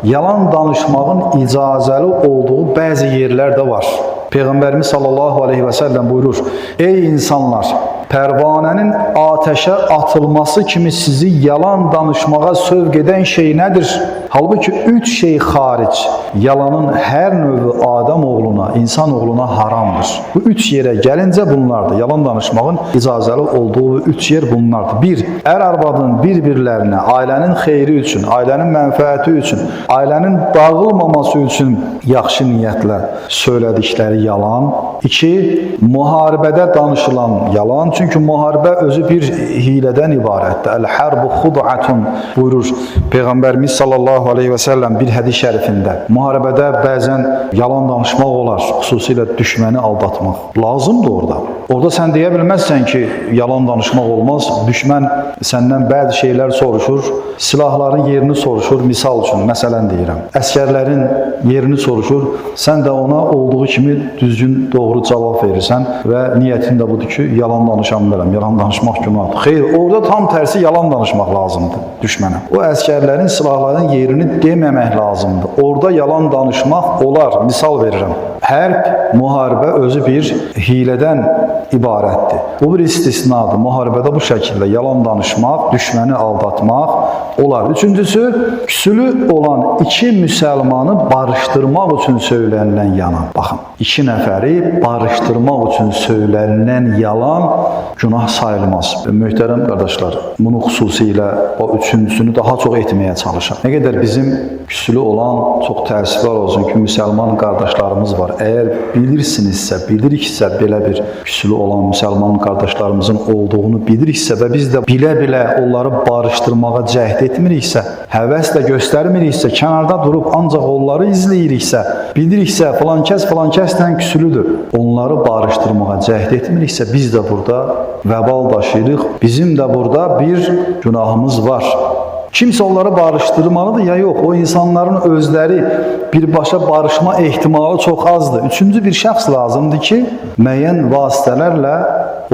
yalan danışmağın icazəli olduğu bəzi yerlər də var. Peyğəmbərimiz sallallahu aleyhi və səlləm buyurur: ey insanlar, pərvanənin ateşə atılması kimi sizi yalan danışmağa sövq edən şey nədir? Halbuki 3 şey xaric, yalanın hər növü Adəm oğluna, insan oğluna haramdır. Bu 3 yerə gəlincə bunlardır. Yalan danışmağın icazəli olduğu 3 yer bunlardır. 1. Ər-arvadın bir-birlərinə, ailənin xeyri üçün, ailənin mənfəəti üçün, ailənin dağılmaması üçün yaxşı niyyətlə söylədikləri yalan. 2. Müharibədə danışılan yalan. Çünki müharibə özü bir hilədən ibarətdir. Əl-hərbu xud'atun buyurur Peyğəmbərimiz sallallahu aleyhi və səlləm bir hədis şərifində. Müharibədə bəzən yalan danışmaq olar, xüsusilə düşməni aldatmaq. Lazımdır orada. Orada sən deyə bilməzsən ki, yalan danışmaq olmaz. Düşmən səndən bəzi şeylər soruşur, silahların yerini soruşur. Misal üçün, məsələn deyirəm, əskərlərin yerini soruşur. Sən də ona olduğu kimi düzgün, doğru cavab verirsən və niyyətin də budur ki, yalan danışan bilirəm, yalan danışmaq günahdır. Xeyr, orada tam tərsi yalan danışmaq lazımdır düşmənə. O əskərlərin, silahların yerini deməmək lazımdır. Orada yalan danışmaq olar. Misal verirəm. Hərb, müharibə özü bir hilədən ibarətdir. Bu bir istisnadır. Müharibədə bu şəkildə yalan danışmaq, düşməni aldatmaq olar. Üçüncüsü, küsülü olan 2 müsəlmanı barışdırmaq üçün söylənilən yalan. Baxın, 2 nəfəri barışdırmaq üçün söylənilən yalan günah sayılmaz. Möhtərəm qardaşlar, bunu xüsusilə o üçüncüsünü daha çox etməyə çalışaq. Nə qədər bizim küsülü olan, çox təəssüflər olsun ki, müsəlman qardaşlarımız var. Əgər bilirsinizsə, biliriksə belə bir küsülü olan müsəlman qardaşlarımızın olduğunu biliriksə və biz də bilə-bilə onları barışdırmağa cəhd etmiriksə, həvəslə göstərmiriksə, kənarda durub ancaq onları izləyiriksə, biliriksə filan kəslə küsülüdür, onları barışdırmağa cəhd etmiriksə, biz də burada vəbal daşıyırıq. Bizim də burada bir günahımız var. Kimsə onları barışdırmalıdır ya yox, o insanların özləri birbaşa barışma ehtimalı çox azdır. Üçüncü bir şəxs lazımdır ki, müəyyən vasitələrlə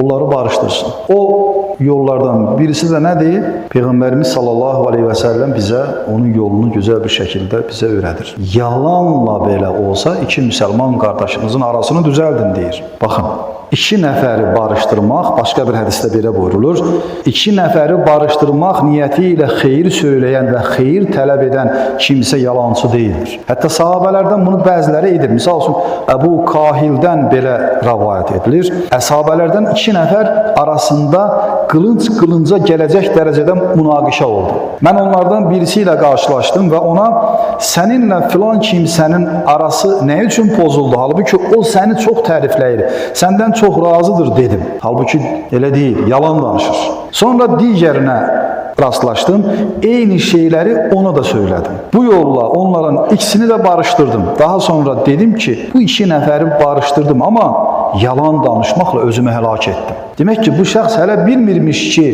onları barışdırsın. O yollardan birisi də nədir? Peyğəmbərimiz sallallahu aleyhi və səlləm bizə onun yolunu gözəl bir şəkildə bizə öyrədir. Yalanla belə olsa 2 müsəlman qardaşınızın arasını düzəldin deyir. Baxın, 2 nəfəri barışdırmaq, başqa bir hədisdə belə buyurulur. 2 nəfəri barışdırmaq niyyəti ilə xeyir söyləyən və xeyir tələb edən kimsə yalancı deyildir. Hətta sahabələrdən bunu bəziləri edir. Misal üçün, Əbu Kahildən belə rəvayət edilir. Əshabələrdən 2 nəfər arasında qılınc qılınca gələcək dərəcədə münaqişə oldu. Mən onlardan birisi ilə qarşılaşdım və ona səninlə filan kimsənin arası nə üçün pozuldu? Halbuki o səni çox tərifləyir, səndən çox razıdır dedim. Halbuki elə deyil, yalan danışır. Sonra digərinə rastlaşdım, eyni şeyləri ona da söylədim. Bu yolla onların ikisini də barışdırdım. Daha sonra dedim ki, bu 2 nəfəri barışdırdım, amma yalan danışmaqla özümü həlak etdim. Demək ki, bu şəxs hələ bilmirmiş ki,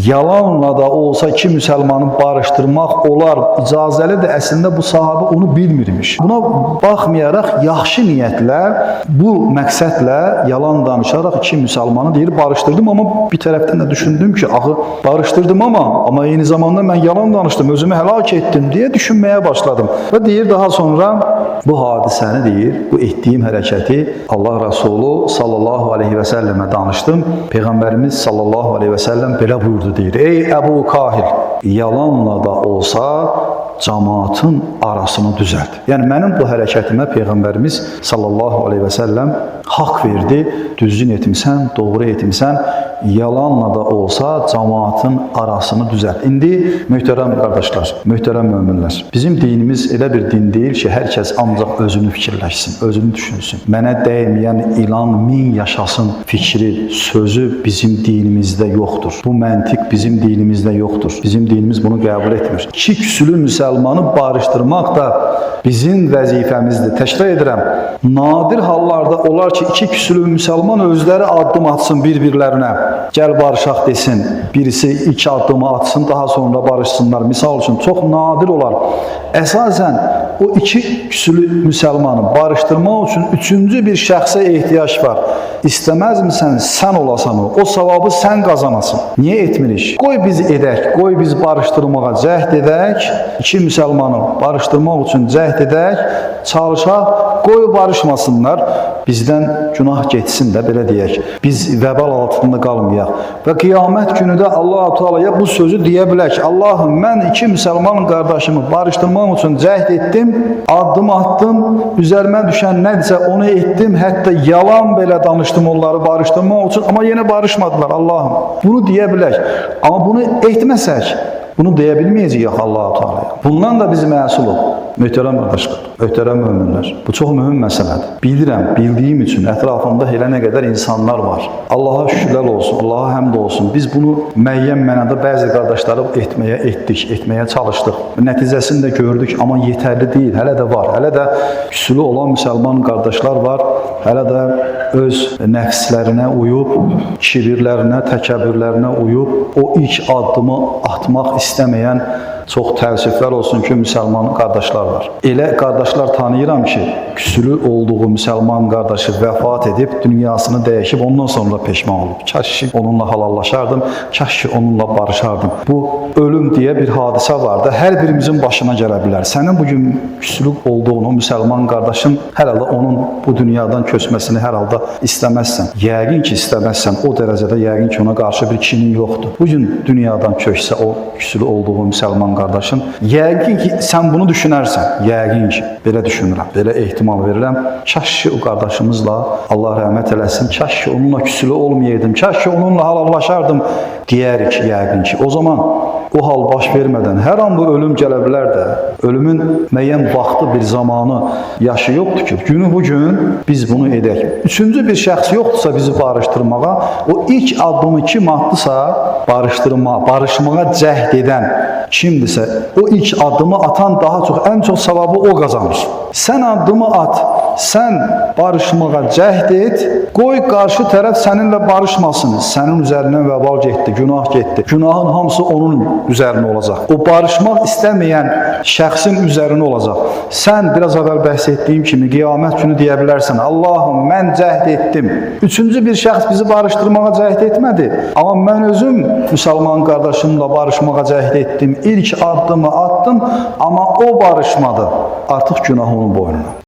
yalanla da olsa 2 müsəlmanı barışdırmaq olar, icazəlidir. Əslində bu sahabə onu bilmirmiş. Buna baxmayaraq, yaxşı niyyətlə, bu məqsədlə yalan danışaraq 2 müsəlmanı deyir, barışdırdım, amma bir tərəfdən də düşündüm ki, axı barışdırdım amma eyni zamanda mən yalan danışdım, özümü həlak etdim deyə düşünməyə başladım. Və deyir, daha sonra bu hadisəni deyir, bu etdiyim hərəkəti Allah Rəsulü sallallahu aleyhi və səlləmə danışdım. Peyğəmbərimiz sallallahu aleyhi və səlləm belə buyurdu deyir. Ey Əbu Kahil, yalanla da olsa cəmaatın arasını düzəlt. Yəni mənim bu hərəkətimə Peyğəmbərimiz sallallahu aleyhi və səlləm haqq verdi. Düzgün etmisən, doğru etmisən, yalanla da olsa cəmaatın arasını düzəlt. İndi möhtərəm qardaşlar, möhtərəm möminlər, bizim dinimiz elə bir din deyil ki, hər kəs ancaq özünü fikirləşsin, özünü düşünsün. Mənə dəyməyən ilan min yaşasın fikri, sözü bizim dinimizdə yoxdur. Bu məntiq bizim dinimizdə yoxdur. Bizim dinimiz bunu qəbul etmir. 2 küsülü müsəlmanı barışdırmaq da bizim vəzifəmizdir. Təkrar edirəm, nadir hallarda olar ki, 2 küsülü müsəlman özləri addım atsın bir-birlərinə. Gəl barışaq desin. Birisi 2 addımı atsın, daha sonra barışsınlar. Misal üçün, çox nadir olar. Əsasən, o iki küsülü müsəlmanı barışdırmaq üçün üçüncü bir şəxsə ehtiyac var. İstəməzmisən sən olasan o savabı sən qazanasın. Niyə etmirik? Qoy biz edək, qoy biz barışdırmağa cəhd edək, iki müsəlmanı barışdırmaq üçün cəhd edək, çalışaq, qoy barışmasınlar, bizdən günah getsin də, belə deyək. Biz vəbal altında qalmayaq. Və qiyamət günü də Allah-u Teala'ya bu sözü deyə bilək. Allahım, mən iki müsəlman qardaşımı barışdırmaq üçün cəhd etdim, addım atdım, üzərimə düşən nədirsə onu etdim, hətta yalan belə danışdım onları barışdırmaq üçün, amma yenə barışmadılar Allahım. Bunu deyə bilək. Amma bunu etməsək, bunu deyə bilməyəcəyik Allah-u Teala'ya. Bundan da biz məsulub. Möhtərəm qardaşlar, möhtərəm möminlər. Bu çox mühüm məsələdir. Bilirəm, bildiyim üçün ətrafımda elə nə qədər insanlar var. Allaha şükürlər olsun, Allaha həmd olsun. Biz bunu müəyyən mənada bəzi qardaşları etməyə çalışdıq. Nəticəsini də gördük, amma yetərli deyil. Hələ də var. Hələ də küsülü olan müsəlman qardaşlar var. Hələ də öz nəfslərinə uyub, kibirlərinə, təkəbbürlərinə uyub, o ilk addımı atmaq istəməyən çox təəssüflər olsun ki, müsəlman qardaşlar var. Elə qardaşlar tanıyıram ki, küsülü olduğu müsəlman qardaşı vəfat edib, dünyasını dəyişib, ondan sonra peşman olub. Kaş ki, onunla halallaşardım, kaş ki, onunla barışardım. Bu, ölüm deyə bir hadisə var da, hər birimizin başına gələ bilər. Sənin bugün küsülü olduğunu, müsəlman qardaşın hər halda onun bu dünyadan köçməsini hər halda istəməzsən. Yəqin ki, istəməzsən. O dərəcədə yəqin ki, ona qarşı bir kinin yoxdur. Bugün dünyadan köçsə o küsülü olduğu müsəlman qardaşın, yəqin ki, sən bunu düşünərsən. Yəqin ki, belə düşünürəm, belə ehtimal verirəm. Kaş ki, o qardaşımızla Allah rəhmət eləsin, kaş ki, onunla küsülü olmayaydım, kaş ki, onunla halallaşardım deyərik yəqin ki. O zaman o hal baş vermədən hər an bu ölüm gələ bilər də, ölümün müəyyən vaxtı, bir zamanı, yaşı yoxdur ki, günü bugün biz bunu edək. Üçüncü bir şəxs yoxdursa bizi barışdırmağa, o ilk addımı kim atdısa, barışmağa cəhd edən kimdirsə, o ilk addımı atan daha çox, ən çox savabı o qazanır. Sən addımı at, sən barışmağa cəhd et, qoy qarşı tərəf səninlə barışmasın. Sənin üzərindən vəbal getdi, günah getdi. Günahın hamısı onun üzərinə olacaq. O barışmaq istəməyən şəxsin üzərinə olacaq. Sən biraz əvvəl bəhs etdiyim kimi qiyamət günü deyə bilərsən, Allahım, mən cəhd etdim. Üçüncü bir şəxs bizi barışdırmağa cəhd etmədi. Amma mən özüm müsəlman qardaşımla barışmağa cəhd etdim. İlk addımı attım, amma o barışmadı. Artıq günah onun boynuna.